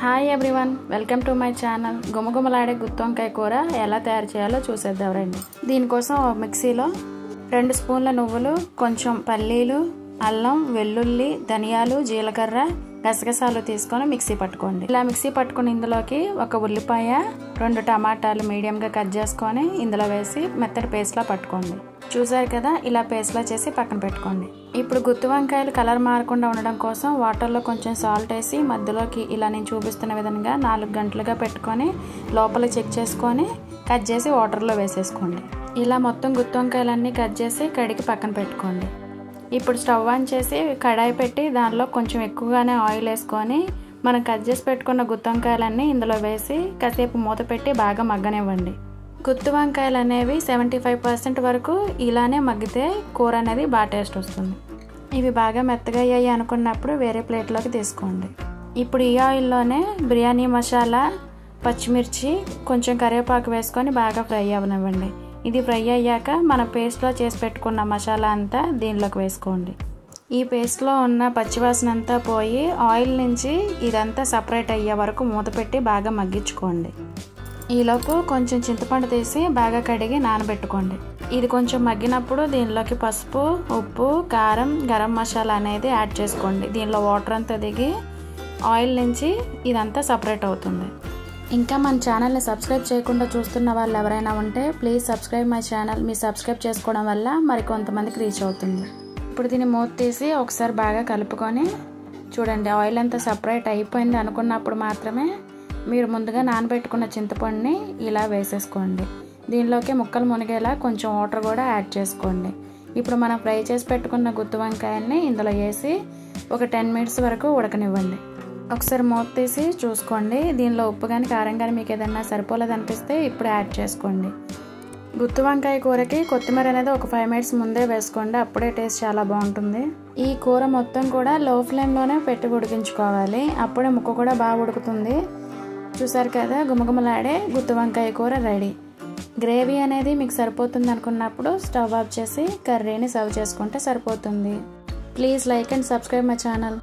Hi everyone, welcome to my channel. గుమగుమలాడే గుత్తి వంకాయ కూర ఎలా తయారు చేయాలో చూసేద్దాం రండి. దీనికోసం మిక్సీలో 2 స్పూన్ల నువ్వులు, కొంచెం పల్లీలు, అల్లం, వెల్లుల్లి, ధనియాలు, జీలకర్ర, గసగసాలు తీసుకొని మిక్సీ పట్టుకోండి. ఇలా మిక్సీ పట్టుకుని ఇందులోకి ఒక ఉల్లిపాయ, 2 టమాటాలు మీడియంగా కట్ చేసుకొని ఇందులో వేసి మెత్తటి పేస్ట్లా పట్టుకోండి. చూసారు కదా, ఇలా పేస్ట్లా చేసి పక్కన పెట్టుకోండి. ఇప్పుడు గుత్తి వంకాయలు కలర్ మారకుండా ఉండడం కోసం వాటర్లో కొంచెం సాల్ట్ వేసి మధ్యలోకి ఇలా నేను చూపిస్తున్న విధంగా 4 గంటలుగా పెట్టుకొని లోపల చెక్ చేసుకొని కట్ చేసి వాటర్లో వేసేసుకోండి. ఇలా మొత్తం గుత్తి వంకాయలన్నీ కట్ చేసి కడిగి పక్కన పెట్టుకోండి. ఇప్పుడు స్టవ్ ఆన్ చేసి కడాయి పెట్టి దానిలో కొంచెం ఎక్కువగానే ఆయిల్ వేసుకొని మనం కట్ చేసి పెట్టుకున్న గుత్తి వంకాయలన్నీ ఇందులో వేసి కాసేపు మూత పెట్టి బాగా మగ్గనివ్వండి. గుత్తి వంకాయలు అనేవి 75% వరకు ఇలానే మగ్గితే కూర అనేది బాగా టేస్ట్ వస్తుంది. ఇవి బాగా మెత్తగా అయ్యాయి అనుకున్నప్పుడు వేరే ప్లేట్లోకి తీసుకోండి. ఇప్పుడు ఈ ఆయిల్లోనే బిర్యానీ మసాలా, పచ్చిమిర్చి, కొంచెం కరివేపాకు వేసుకొని బాగా ఫ్రై అవ్వనివ్వండి. ఇది ఫ్రై అయ్యాక మన పేస్ట్లో చేసి పెట్టుకున్న మసాలా అంతా దీనిలోకి వేసుకోండి. ఈ పేస్ట్లో ఉన్న పచ్చివాసన అంతా పోయి ఆయిల్ నుంచి ఇదంతా సపరేట్ అయ్యే వరకు మూత పెట్టి బాగా మగ్గించుకోండి. ఈలోపు కొంచెం చింతపండు తీసి బాగా కడిగి నానబెట్టుకోండి. ఇది కొంచెం మగ్గినప్పుడు దీనిలోకి పసుపు, ఉప్పు, కారం, గరం మసాలా అనేది యాడ్ చేసుకోండి. దీనిలో వాటర్ అంతా దిగి ఆయిల్ నుంచి ఇదంతా సపరేట్ అవుతుంది. ఇంకా మన ఛానల్ని సబ్స్క్రైబ్ చేయకుండా చూస్తున్న వాళ్ళు ఎవరైనా ఉంటే ప్లీజ్ సబ్స్క్రైబ్ మై ఛానల్. మీరు సబ్స్క్రైబ్ చేసుకోవడం వల్ల మరి కొంతమందికి రీచ్ అవుతుంది. ఇప్పుడు దీన్ని మూత తీసి ఒకసారి బాగా కలుపుకొని చూడండి, ఆయిల్ అంతా సపరేట్ అయిపోయింది అనుకున్నప్పుడు మాత్రమే మీరు ముందుగా నానబెట్టుకున్న చింతపండుని ఇలా వేసేసుకోండి. దీనిలోకి ముక్కలు మునిగేలా కొంచెం వాటర్ కూడా యాడ్ చేసుకోండి. ఇప్పుడు మనం ఫ్రై చేసి పెట్టుకున్న గుత్తి వంకాయల్ని ఇందులో వేసి ఒక 10 మినిట్స్ వరకు ఉడకనివ్వండి. ఒకసారి మూత తీసి చూసుకోండి. దీనిలో ఉప్పు కానీ కారం కానీ మీకు ఏదైనా సరిపోలేదు అనిపిస్తే ఇప్పుడు యాడ్ చేసుకోండి. గుత్తి వంకాయ కూరకి కొత్తిమీర అనేది ఒక 5 మినిట్స్ ముందే వేసుకోండి, అప్పుడే టేస్ట్ చాలా బాగుంటుంది. ఈ కూర మొత్తం కూడా లో ఫ్లేమ్లోనే పెట్టి ఉడికించుకోవాలి, అప్పుడే ముక్క కూడా బాగా ఉడుకుతుంది. చూసారు కదా, గుమగుమలాడే గుత్తి వంకాయ కూర రెడీ. గ్రేవీ అనేది మీకు సరిపోతుంది అనుకున్నప్పుడు స్టవ్ ఆఫ్ చేసి కర్రీని సర్వ్ చేసుకుంటే సరిపోతుంది. Please like and subscribe my channel.